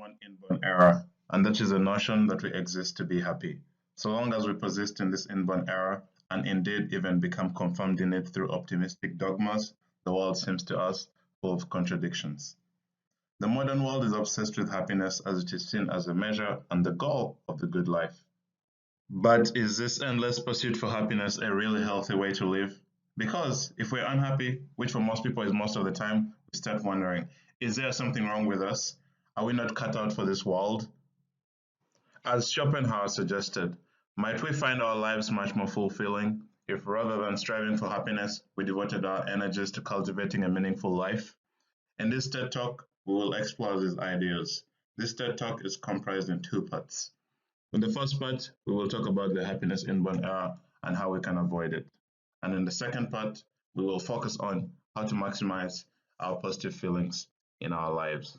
one inborn error, and that is the notion that we exist to be happy. So long as we persist in this inborn error, and indeed even become confirmed in it through optimistic dogmas, the world seems to us full of contradictions. The modern world is obsessed with happiness as it is seen as a measure and the goal of the good life. But is this endless pursuit for happiness a really healthy way to live? Because if we're unhappy, which for most people is most of the time, we start wondering, is there something wrong with us? Are we not cut out for this world? As Schopenhauer suggested, might we find our lives much more fulfilling if rather than striving for happiness, we devoted our energies to cultivating a meaningful life? In this TED Talk, we will explore these ideas. This TED Talk is comprised in two parts. In the first part, we will talk about the happiness inborn error and how we can avoid it. And in the second part, we will focus on how to maximize our positive feelings in our lives.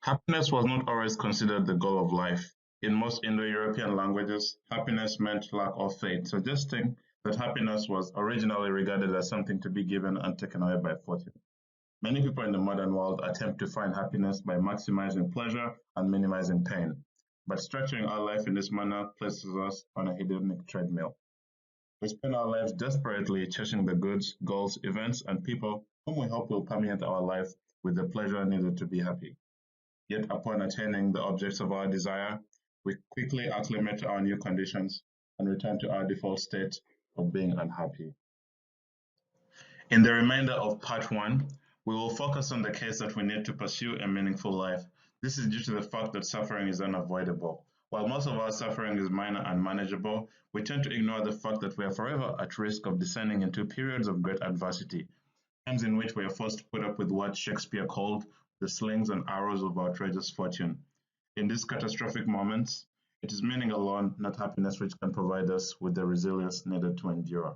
Happiness was not always considered the goal of life. In most Indo-European languages, happiness meant lack of fate, suggesting that happiness was originally regarded as something to be given and taken away by fortune. Many people in the modern world attempt to find happiness by maximizing pleasure and minimizing pain. But structuring our life in this manner places us on a hedonic treadmill. We spend our lives desperately chasing the goods, goals, events, and people whom we hope will permeate our life with the pleasure needed to be happy. Yet upon attaining the objects of our desire, we quickly acclimate to our new conditions and return to our default state of being unhappy. In the remainder of part 1, we will focus on the case that we need to pursue a meaningful life. This is due to the fact that suffering is unavoidable. While most of our suffering is minor and manageable, we tend to ignore the fact that we are forever at risk of descending into periods of great adversity, times in which we are forced to put up with what Shakespeare called the slings and arrows of outrageous fortune. In these catastrophic moments, it is meaning alone, not happiness, which can provide us with the resilience needed to endure.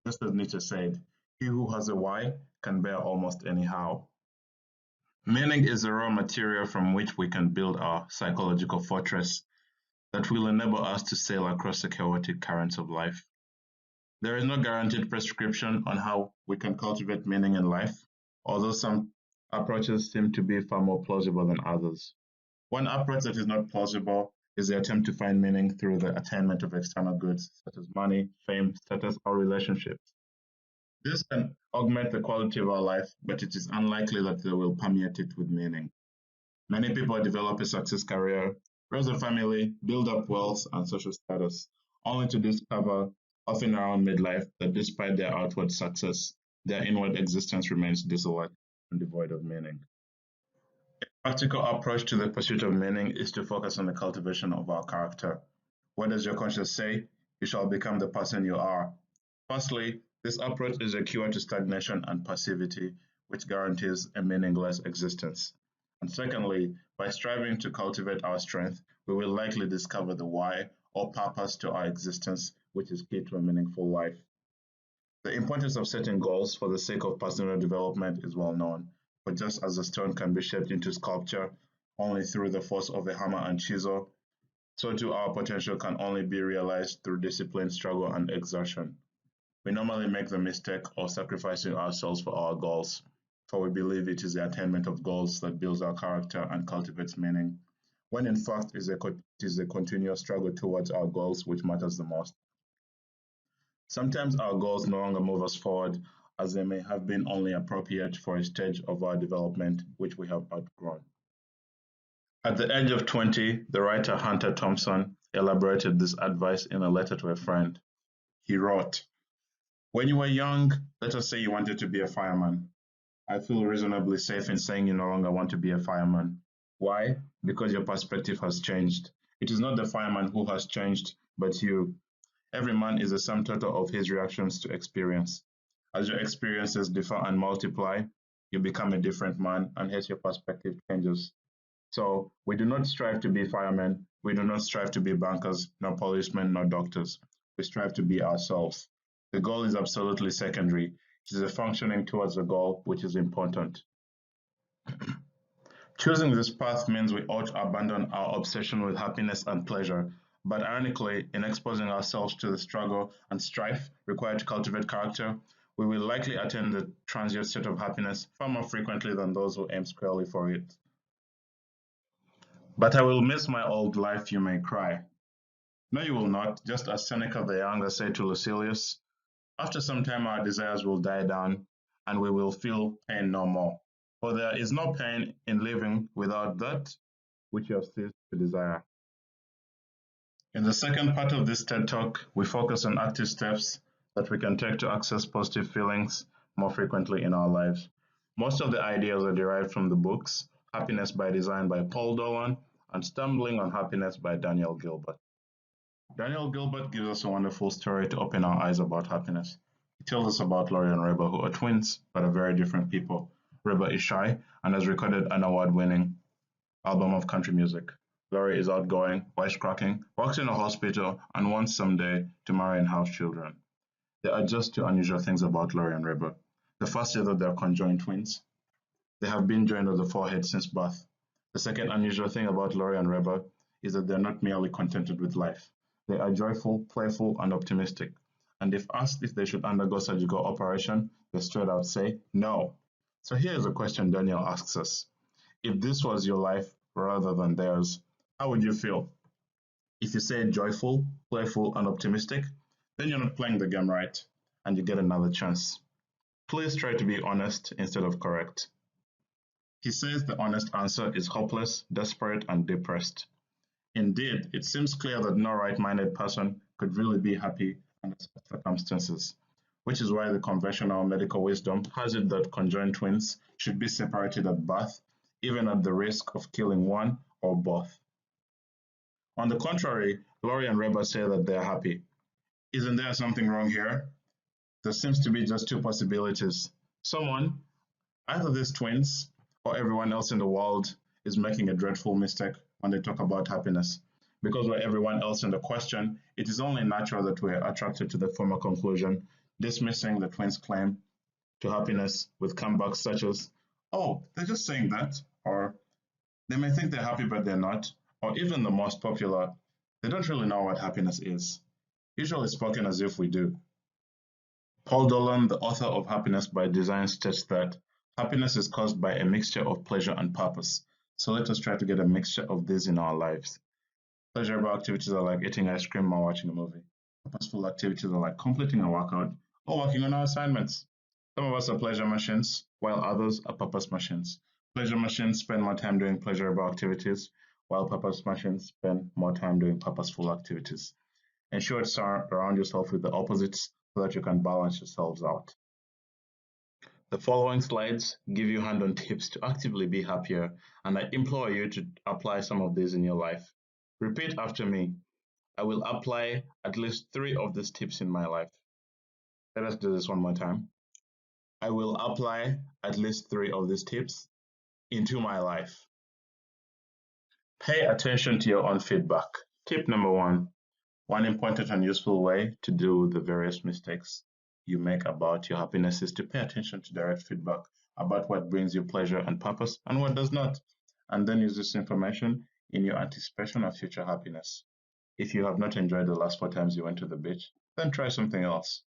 Just as Nietzsche said, he who has a why can bear almost any how. Meaning is the raw material from which we can build our psychological fortress that will enable us to sail across the chaotic currents of life. There is no guaranteed prescription on how we can cultivate meaning in life, although some approaches seem to be far more plausible than others. One approach that is not plausible is the attempt to find meaning through the attainment of external goods such as money, fame, status, or relationships. This can augment the quality of our life, but it is unlikely that they will permeate it with meaning. Many people develop a success career, raise a family, build up wealth and social status, only to discover, often around midlife, that despite their outward success, their inward existence remains desolate and devoid of meaning. A practical approach to the pursuit of meaning is to focus on the cultivation of our character. What does your conscience say? You shall become the person you are. Firstly, this approach is a cure to stagnation and passivity, which guarantees a meaningless existence. And secondly, by striving to cultivate our strength, we will likely discover the why or purpose to our existence, which is key to a meaningful life. The importance of setting goals for the sake of personal development is well known, but just as a stone can be shaped into sculpture only through the force of a hammer and chisel, so too our potential can only be realized through discipline, struggle, and exertion. We normally make the mistake of sacrificing ourselves for our goals, for we believe it is the attainment of goals that builds our character and cultivates meaning, when in fact it is a continuous struggle towards our goals which matters the most. Sometimes our goals no longer move us forward, as they may have been only appropriate for a stage of our development which we have outgrown. At the age of 20, the writer Hunter Thompson elaborated this advice in a letter to a friend. He wrote, "When you were young, let us say you wanted to be a fireman. I feel reasonably safe in saying you no longer want to be a fireman. Why? Because your perspective has changed. It is not the fireman who has changed, but you. Every man is the sum total of his reactions to experience. As your experiences differ and multiply, you become a different man, and hence your perspective changes. So, we do not strive to be firemen, we do not strive to be bankers, nor policemen, nor doctors. We strive to be ourselves. The goal is absolutely secondary. It is a functioning towards the goal which is important. Choosing this path means we ought to abandon our obsession with happiness and pleasure. But ironically, in exposing ourselves to the struggle and strife required to cultivate character, we will likely attain the transient state of happiness far more frequently than those who aim squarely for it. But I will miss my old life, you may cry. No, you will not, just as Seneca the Younger said to Lucilius, after some time our desires will die down, and we will feel pain no more. For there is no pain in living without that which you have ceased to desire. In the second part of this TED Talk, we focus on active steps that we can take to access positive feelings more frequently in our lives. Most of the ideas are derived from the books Happiness by Design by Paul Dolan and Stumbling on Happiness by Daniel Gilbert. Daniel Gilbert gives us a wonderful story to open our eyes about happiness. He tells us about Laurie and Reba, who are twins but are very different people. Reba is shy and has recorded an award-winning album of country music. Laurie is outgoing, wisecracking, works in a hospital, and wants someday to marry and have children. There are just two unusual things about Laurie and Reba. The first is that they are conjoined twins. They have been joined at the forehead since birth. The second unusual thing about Laurie and Reba is that they are not merely contented with life. They are joyful, playful, and optimistic. And if asked if they should undergo surgical operation, they straight out say no. So here is a question Daniel asks us. If this was your life rather than theirs, how would you feel? If you say joyful, playful, and optimistic, then you're not playing the game right, and you get another chance. Please try to be honest instead of correct. He says the honest answer is hopeless, desperate, and depressed. Indeed, it seems clear that no right-minded person could really be happy under such circumstances, which is why the conventional medical wisdom has it that conjoined twins should be separated at birth, even at the risk of killing one or both. On the contrary, Laurie and Reba say that they are happy. Isn't there something wrong here? There seems to be just two possibilities. Someone, either these twins or everyone else in the world, is making a dreadful mistake when they talk about happiness. Because we're everyone else in the question, it is only natural that we're attracted to the former conclusion, dismissing the twins' claim to happiness with comebacks such as, oh, they're just saying that, or they may think they're happy but they're not, or even the most popular, they don't really know what happiness is, usually spoken as if we do. Paul Dolan, the author of Happiness by Design, states that happiness is caused by a mixture of pleasure and purpose. So let us try to get a mixture of these in our lives. Pleasurable activities are like eating ice cream or watching a movie. Purposeful activities are like completing a workout or working on our assignments. Some of us are pleasure machines, while others are purpose machines. Pleasure machines spend more time doing pleasurable activities, while purpose machines spend more time doing purposeful activities. Ensure to surround yourself with the opposites so that you can balance yourselves out. The following slides give you hand-on tips to actively be happier, and I implore you to apply some of these in your life. Repeat after me. I will apply at least 3 of these tips in my life. Let us do this one more time. I will apply at least 3 of these tips into my life. Pay attention to your own feedback. Tip number 1. One important and useful way to deal with the various mistakes you make about your happiness is to pay attention to direct feedback about what brings you pleasure and purpose and what does not, and then use this information in your anticipation of future happiness. If you have not enjoyed the last 4 times you went to the beach, then try something else.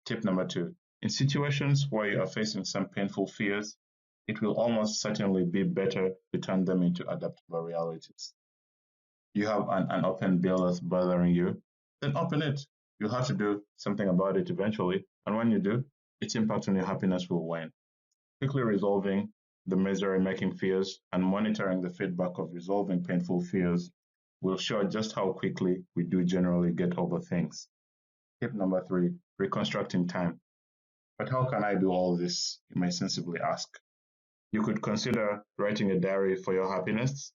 Tip number 2. In situations where you are facing some painful fears, it will almost certainly be better to turn them into adaptable realities. You have an unopened bill that's bothering you, then open it. You'll have to do something about it eventually, and when you do, its impact on your happiness will wane. Quickly resolving the misery-making fears and monitoring the feedback of resolving painful fears will show just how quickly we do generally get over things. Tip number 3, reconstructing time. But how can I do all this? You may sensibly ask. You could consider writing a diary for your happiness,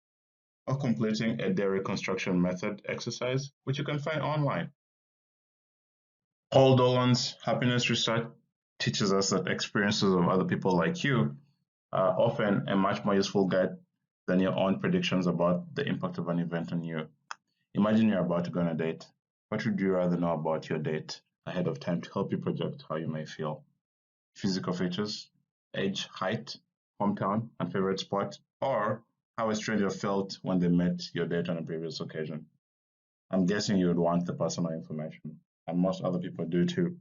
or completing a day reconstruction method exercise, which you can find online. Paul Dolan's happiness research teaches us that experiences of other people like you are often a much more useful guide than your own predictions about the impact of an event on you. Imagine you're about to go on a date. What would you rather know about your date ahead of time to help you project how you may feel? Physical features, age, height, hometown, and favorite spot, or how a stranger felt when they met your date on a previous occasion. I'm guessing you would want the personal information, and most other people do too.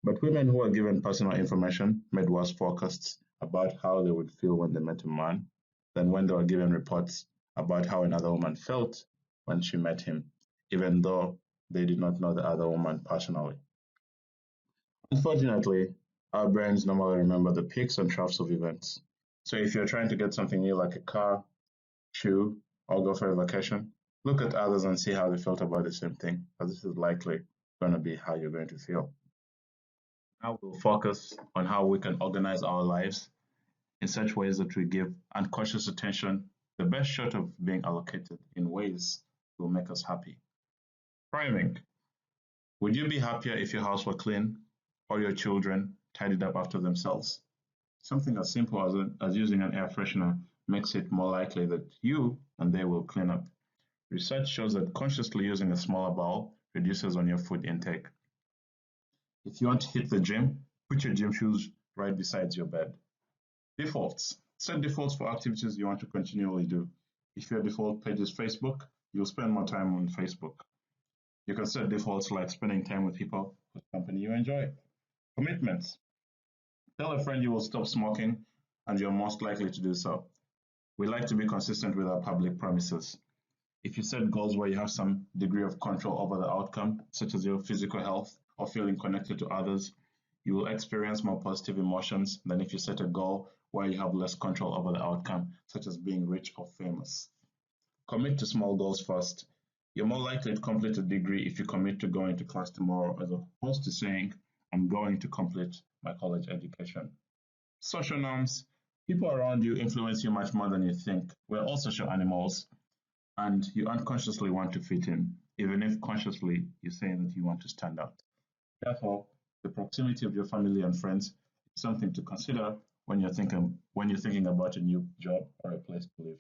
But women who are given personal information made worse forecasts about how they would feel when they met a man than when they were given reports about how another woman felt when she met him, even though they did not know the other woman personally. Unfortunately, our brains normally remember the peaks and troughs of events. So if you're trying to get something new like a car, shoe, or go for a vacation, look at others and see how they felt about the same thing, as this is likely going to be how you're going to feel. Now we'll focus on how we can organize our lives in such ways that we give unconscious attention the best shot of being allocated in ways that will make us happy. Priming. Would you be happier if your house were clean or your children tidied up after themselves? Something as simple as using an air freshener makes it more likely that you and they will clean up. Research shows that consciously using a smaller bowl reduces on your food intake. If you want to hit the gym, put your gym shoes right beside your bed. Defaults. Set defaults for activities you want to continually do. If your default page is Facebook, you'll spend more time on Facebook. You can set defaults like spending time with people whose company you enjoy. Commitments. Tell a friend you will stop smoking and you're most likely to do so. We like to be consistent with our public promises. If you set goals where you have some degree of control over the outcome, such as your physical health or feeling connected to others, you will experience more positive emotions than if you set a goal where you have less control over the outcome, such as being rich or famous. Commit to small goals first. You're more likely to complete a degree if you commit to going to class tomorrow as opposed to saying, I'm going to complete my college education. Social norms. People around you influence you much more than you think. We're all social animals, and you unconsciously want to fit in, even if consciously you say that you want to stand out. Therefore, the proximity of your family and friends is something to consider when you're thinking about a new job or a place to live.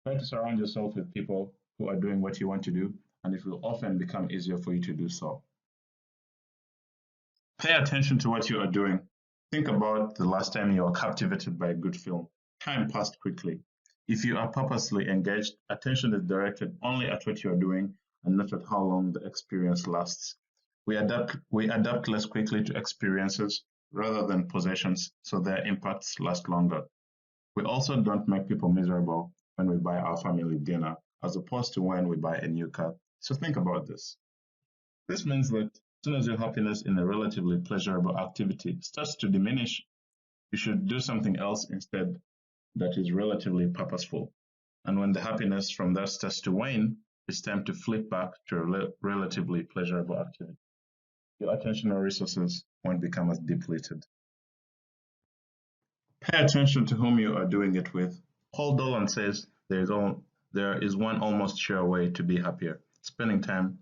Try to surround yourself with people who are doing what you want to do, and it will often become easier for you to do so. Pay attention to what you are doing. Think about the last time you were captivated by a good film. Time passed quickly. If you are purposely engaged, attention is directed only at what you are doing and not at how long the experience lasts. We adapt less quickly to experiences rather than possessions, so their impacts last longer. We also don't make people miserable when we buy our family dinner, as opposed to when we buy a new car. So think about this. This means that as soon as your happiness in a relatively pleasurable activity starts to diminish, you should do something else instead that is relatively purposeful. And when the happiness from that starts to wane, it's time to flip back to a relatively pleasurable activity. Your attentional resources won't become as depleted. Pay attention to whom you are doing it with. Paul Dolan says there is one almost sure way to be happier: spending time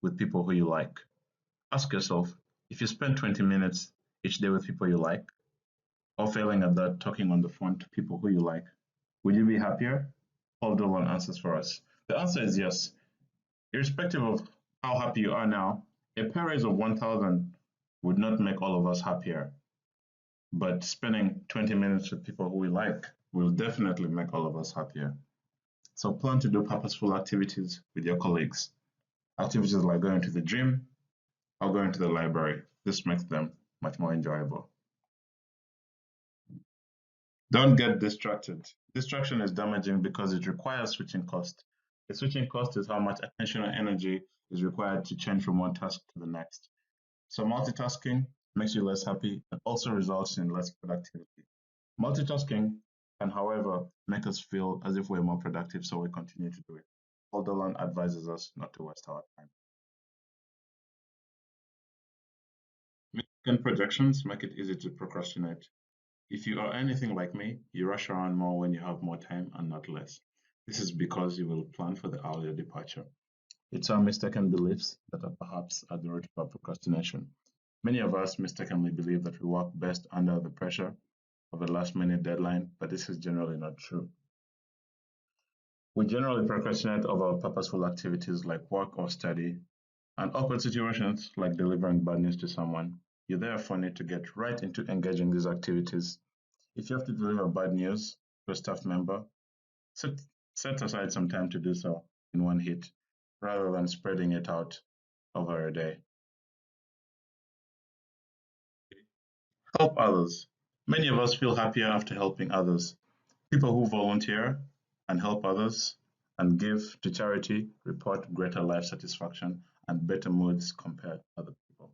with people who you like. Ask yourself, if you spend 20 minutes each day with people you like, or failing at that, talking on the phone to people who you like, would you be happier? Paul Dolan answers for us. The answer is yes. Irrespective of how happy you are now, a pay raise of 1,000 would not make all of us happier. But spending 20 minutes with people who we like will definitely make all of us happier. So plan to do purposeful activities with your colleagues. Activities like going to the gym or going to the library. This makes them much more enjoyable. Don't get distracted. Distraction is damaging because it requires switching cost. The switching cost is how much attention and energy is required to change from one task to the next. So multitasking makes you less happy and also results in less productivity. Multitasking can, however, make us feel as if we're more productive, so we continue to do it. Paul Dolan advises us not to waste our time. Weekend projections make it easy to procrastinate. If you are anything like me, you rush around more when you have more time and not less. This is because you will plan for the earlier departure. It's our mistaken beliefs that are perhaps at the root of our procrastination. Many of us mistakenly believe that we work best under the pressure of a last-minute deadline, but this is generally not true. We generally procrastinate over purposeful activities like work or study, and awkward situations like delivering bad news to someone. You therefore need to get right into engaging these activities. If you have to deliver bad news to a staff member, set, set aside some time to do so in one hit, rather than spreading it out over a day. Help others. Many of us feel happier after helping others. People who volunteer and help others and give to charity report greater life satisfaction and better moods compared to other people.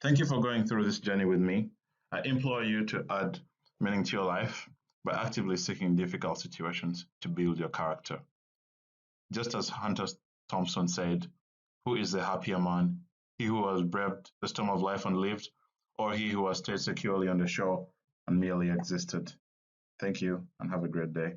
Thank you for going through this journey with me. I implore you to add meaning to your life by actively seeking difficult situations to build your character. Just as Hunter Thompson said, who is the happier man, he who has braved the storm of life and lived, or he who has stayed securely on the shore and merely existed? Thank you and have a great day.